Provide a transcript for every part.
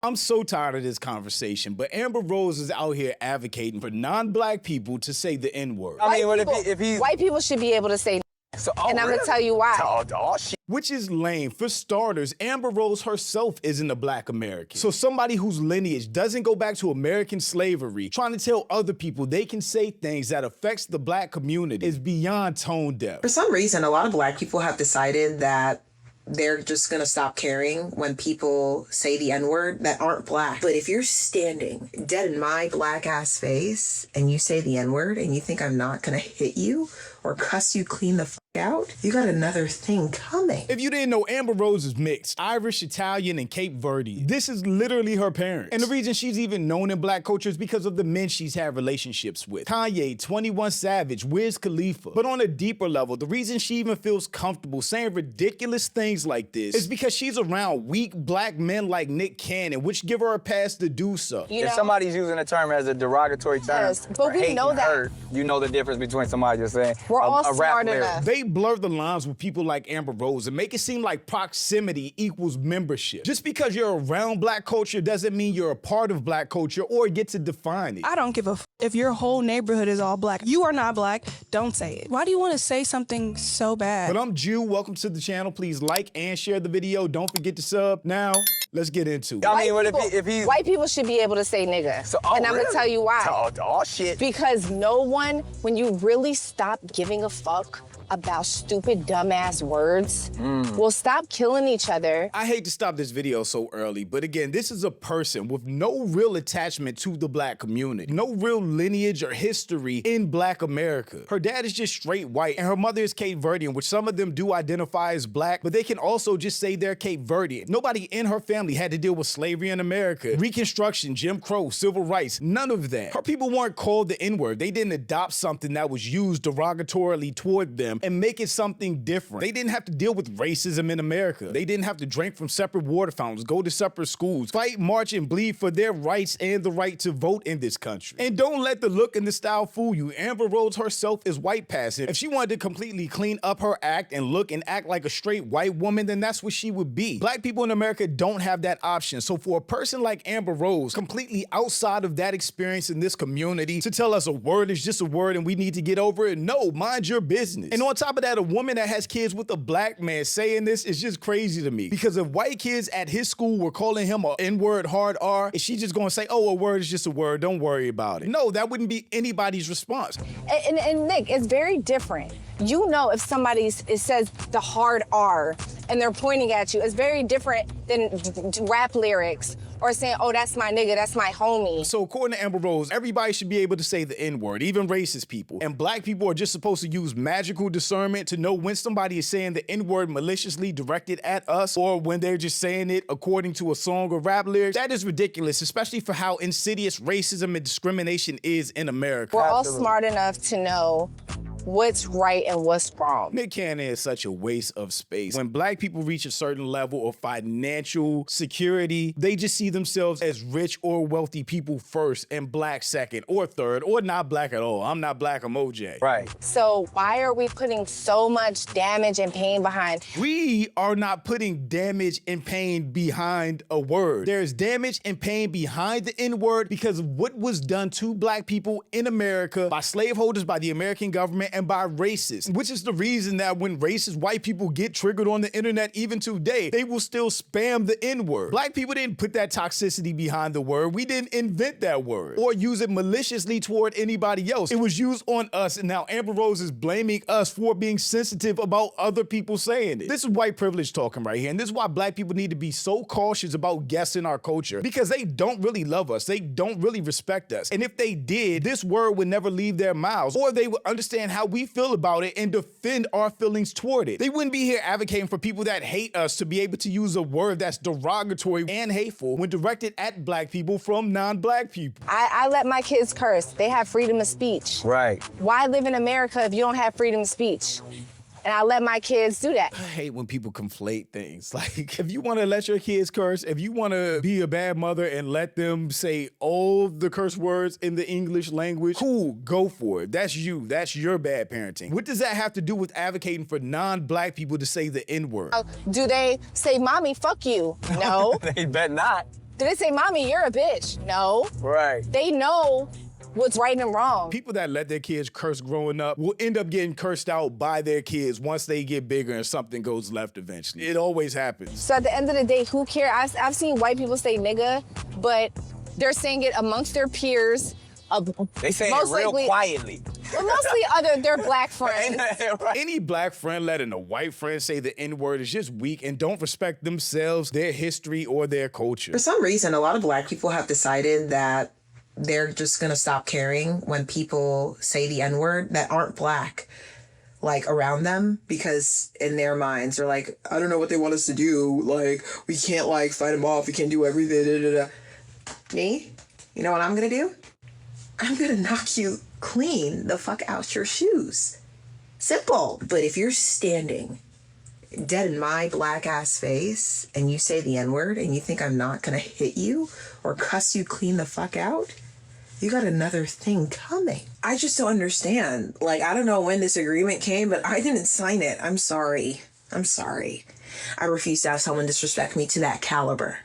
I'm so tired of this conversation, but Amber Rose is out here advocating for non-black people to say the N-word. I mean, what if he... White people should be able to say So, and I'm gonna tell you why. Shit. Which is lame. For starters, Amber Rose herself isn't a black American. So somebody whose lineage doesn't go back to American slavery, trying to tell other people they can say things that affects the black community is beyond tone deaf. For some reason, a lot of black people have decided that they're just gonna stop caring when people say the N-word that aren't black. But if you're standing dead in my black ass face and you say the N-word and you think I'm not gonna hit you or cuss you clean the out, you got another thing coming. If you didn't know, Amber Rose is mixed, Irish, Italian, and Cape Verde. This is literally her parents. And the reason she's even known in black culture is because of the men she's had relationships with. Kanye, 21 Savage, Wiz Khalifa. But on a deeper level, the reason she even feels comfortable saying ridiculous things like this is because she's around weak black men like Nick Cannon, which give her a pass to do so. If somebody's using a term as a derogatory term, Yes, but we know that. Her, you know the difference between somebody just saying We're all a rap smart lyric. enough. They blur the lines with people like Amber Rose and make it seem like proximity equals membership. Just because you're around black culture doesn't mean you're a part of black culture or get to define it. I don't give a f if your whole neighborhood is all black. You are not black, don't say it. Why do you want to say something so bad? But I'm Jew, welcome to the channel. Please like and share the video. Don't forget to sub. Now, let's get into it. I mean, what if he... White people should be able to say nigga. So, and I'm gonna tell you why. Oh, shit. Because no one, when you really stop giving a fuck about stupid, dumbass words, will stop killing each other. I hate to stop this video so early, but again, this is a person with no real attachment to the black community, no real lineage or history in black America. Her dad is just straight white, and her mother is Cape Verdean, which some of them do identify as black, but they can also just say they're Cape Verdean. Nobody in her family had to deal with slavery in America, Reconstruction, Jim Crow, civil rights, none of that. Her people weren't called the N-word. They didn't adopt something that was used derogatorily toward them and make it something different. They didn't have to deal with racism in America. They didn't have to drink from separate water fountains, go to separate schools, fight, march, and bleed for their rights and the right to vote in this country. And don't let the look and the style fool you. Amber Rose herself is white passing. If she wanted to completely clean up her act and look and act like a straight white woman, then that's what she would be. Black people in America don't have that option. So for a person like Amber Rose, completely outside of that experience in this community, to tell us a word is just a word and we need to get over it, no, mind your business. And on top of that, a woman that has kids with a black man saying this is just crazy to me. Because if white kids at his school were calling him a N-word hard R, is she just gonna say, oh, a word is just a word, don't worry about it? No, that wouldn't be anybody's response. And Nick, it's very different. You know, if it says the hard R and they're pointing at you, it's very different than rap lyrics or saying, oh, that's my nigga, that's my homie. So according to Amber Rose, everybody should be able to say the N-word, even racist people. And black people are just supposed to use magical discernment to know when somebody is saying the N-word maliciously directed at us or when they're just saying it according to a song or rap lyrics. That is ridiculous, especially for how insidious racism and discrimination is in America. We're all smart enough to know what's right and what's wrong. Nick Cannon is such a waste of space. When black people reach a certain level of financial security, they just see themselves as rich or wealthy people first and black second or third or not black at all. I'm not black, I'm OJ. Right. So why are we putting so much damage and pain behind? We are not putting damage and pain behind a word. There's damage and pain behind the N-word because of what was done to black people in America by slaveholders, by the American government, and by racists, which is the reason that when racist white people get triggered on the internet even today, they will still spam the N-word. Black people didn't put that toxicity behind the word. We didn't invent that word or use it maliciously toward anybody else. It was used on us, and now Amber Rose is blaming us for being sensitive about other people saying it. This is white privilege talking right here, and this is why black people need to be so cautious about guests in our culture, because they don't really love us. They don't really respect us. And if they did, this word would never leave their mouths, or they would understand how we feel about it and defend our feelings toward it. They wouldn't be here advocating for people that hate us to be able to use a word that's derogatory and hateful when directed at black people from non-black people. I let my kids curse. They have freedom of speech. Right. Why live in America if you don't have freedom of speech? And I let my kids do that. I hate when people conflate things. Like, if you want to let your kids curse, if you want to be a bad mother and let them say all the curse words in the English language, cool, go for it. That's you. That's your bad parenting. What does that have to do with advocating for non-black people to say the N-word? Do they say, mommy, fuck you? No. They bet not. Do they say, mommy, you're a bitch? No. Right. They know what's right and wrong. People that let their kids curse growing up will end up getting cursed out by their kids once they get bigger and something goes left eventually. It always happens. So at the end of the day, who cares? I've seen white people say nigga, but they're saying it amongst their peers. They say it real quietly. Well, mostly their black friends. Right. Any black friend letting a white friend say the N-word is just weak and don't respect themselves, their history, or their culture. For some reason, a lot of black people have decided that they're just gonna stop caring when people say the N-word that aren't black, like, around them, because in their minds they're like, I don't know what they want us to do. Like, we can't, like, fight them off. We can't do everything. Da, da, da. Me? You know what I'm gonna do? I'm gonna knock you clean the fuck out your shoes. Simple. But if you're standing dead in my black ass face and you say the N-word and you think I'm not gonna hit you or cuss you clean the fuck out, you got another thing coming. I just don't understand. Like, I don't know when this agreement came, but I didn't sign it. I'm sorry. I'm sorry. I refuse to have someone disrespect me to that caliber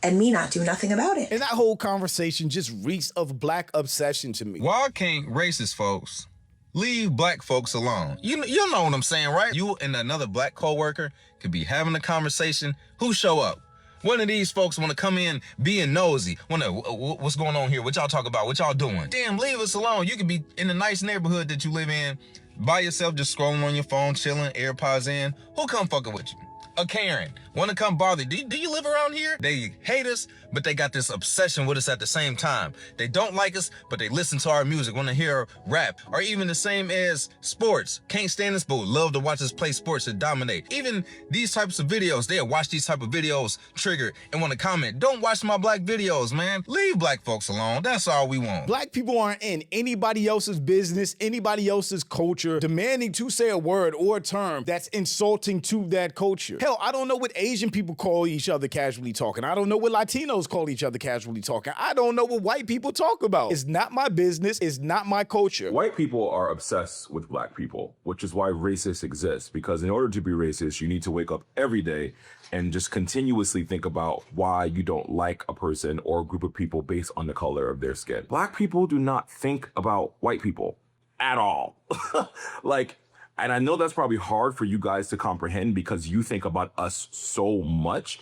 and me not do nothing about it. And that whole conversation just reeks of black obsession to me. Why can't racist folks leave black folks alone? You know what I'm saying, right? You and another black coworker could be having a conversation. Who show up? One of these folks want to come in being nosy. What's going on here? What y'all talk about? What y'all doing? Damn, leave us alone. You could be in a nice neighborhood that you live in by yourself, just scrolling on your phone, chilling, AirPods in. Who come fucking with you? A Karen. Want to come bother you? Do you live around here? They hate us, but they got this obsession with us at the same time. They don't like us, but they listen to our music, want to hear rap, or even the same as sports. Can't stand us, but would love to watch us play sports and dominate. Even these types of videos, they'll watch these type of videos, trigger, and want to comment. Don't watch my black videos, man. Leave black folks alone. That's all we want. Black people aren't in anybody else's business, anybody else's culture, demanding to say a word or a term that's insulting to that culture. Hell, I don't know what Asian people call each other casually talking. I don't know what Latinos call each other casually talking. I don't know what white people talk about. It's not my business. It's not my culture. White people are obsessed with black people, which is why racists exist. Because in order to be racist, you need to wake up every day and just continuously think about why you don't like a person or a group of people based on the color of their skin. Black people do not think about white people at all. And I know that's probably hard for you guys to comprehend because you think about us so much.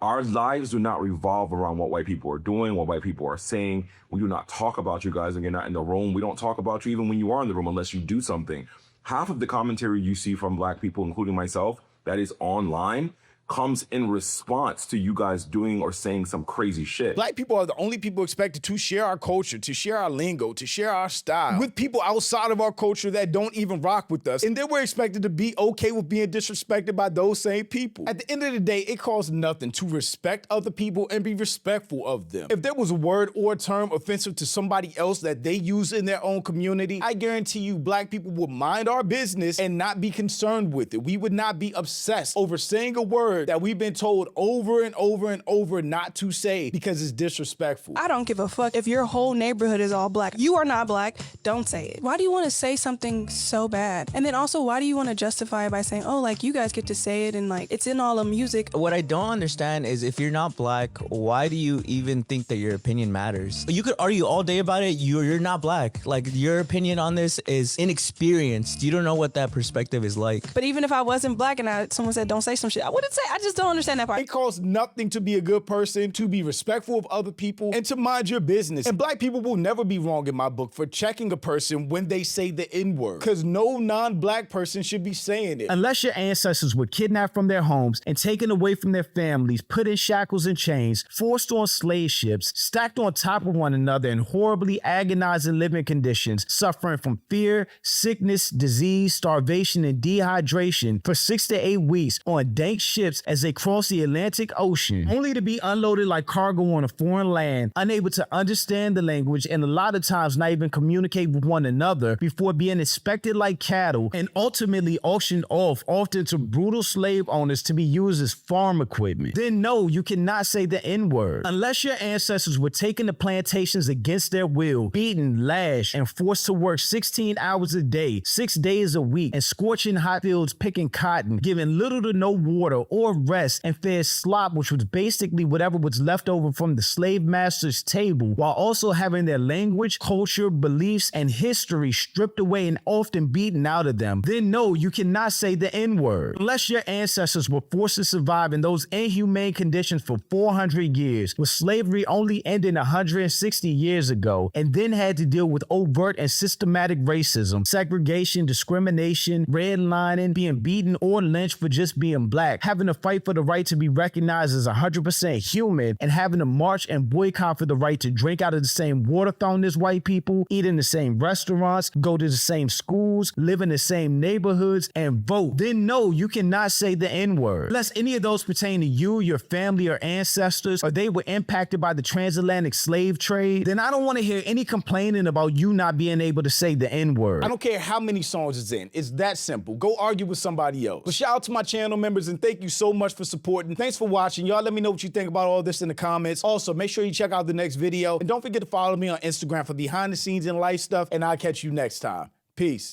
Our lives do not revolve around what white people are doing, what white people are saying. We do not talk about you guys when you're not in the room. We don't talk about you even when you are in the room unless you do something. Half of the commentary you see from black people, including myself, that is online, comes in response to you guys doing or saying some crazy shit. Black people are the only people expected to share our culture, to share our lingo, to share our style with people outside of our culture that don't even rock with us. And then we're expected to be okay with being disrespected by those same people. At the end of the day, it costs nothing to respect other people and be respectful of them. If there was a word or a term offensive to somebody else that they use in their own community, I guarantee you black people would mind our business and not be concerned with it. We would not be obsessed over saying a word that we've been told over and over and over not to say because it's disrespectful. I don't give a fuck if your whole neighborhood is all black. You are not black. Don't say it. Why do you want to say something so bad? And then also, why do you want to justify it by saying, oh, like, you guys get to say it and, like, it's in all the music? What I don't understand is if you're not black, why do you even think that your opinion matters? You could argue all day about it. You're not black. Like, your opinion on this is inexperienced. You don't know what that perspective is like. But even if I wasn't black and someone said, don't say some shit, I wouldn't say. I just don't understand that part. It costs nothing to be a good person, to be respectful of other people, and to mind your business. And black people will never be wrong in my book for checking a person when they say the N-word, because no non-black person should be saying it. Unless your ancestors were kidnapped from their homes and taken away from their families, put in shackles and chains, forced on slave ships, stacked on top of one another in horribly agonizing living conditions, suffering from fear, sickness, disease, starvation, and dehydration for 6 to 8 weeks on dank ships as they cross the Atlantic Ocean, only to be unloaded like cargo on a foreign land, unable to understand the language and a lot of times not even communicate with one another before being inspected like cattle and ultimately auctioned off, often to brutal slave owners to be used as farm equipment. Then no, you cannot say the N-word. Unless your ancestors were taken to plantations against their will, beaten, lashed, and forced to work 16 hours a day, 6 days a week, in scorching hot fields picking cotton, given little to no water or poor rest and fed slop, which was basically whatever was left over from the slave master's table, while also having their language, culture, beliefs, and history stripped away and often beaten out of them, then no, you cannot say the N-word. Unless your ancestors were forced to survive in those inhumane conditions for 400 years, with slavery only ending 160 years ago, and then had to deal with overt and systematic racism, segregation, discrimination, redlining, being beaten or lynched for just being black, having to fight for the right to be recognized as 100% human, and having to march and boycott for the right to drink out of the same water fountain as white people, eat in the same restaurants, go to the same schools, live in the same neighborhoods, and vote, then no, you cannot say the N-word. Unless any of those pertain to you, your family, or ancestors, or they were impacted by the transatlantic slave trade, then I don't want to hear any complaining about you not being able to say the N-word. I don't care how many songs it's in. It's that simple. Go argue with somebody else. But shout out to my channel members and thank you so much for supporting. Thanks for watching. Y'all let me know what you think about all this in the comments. Also, make sure you check out the next video and don't forget to follow me on Instagram for behind the scenes and life stuff, and I'll catch you next time. Peace.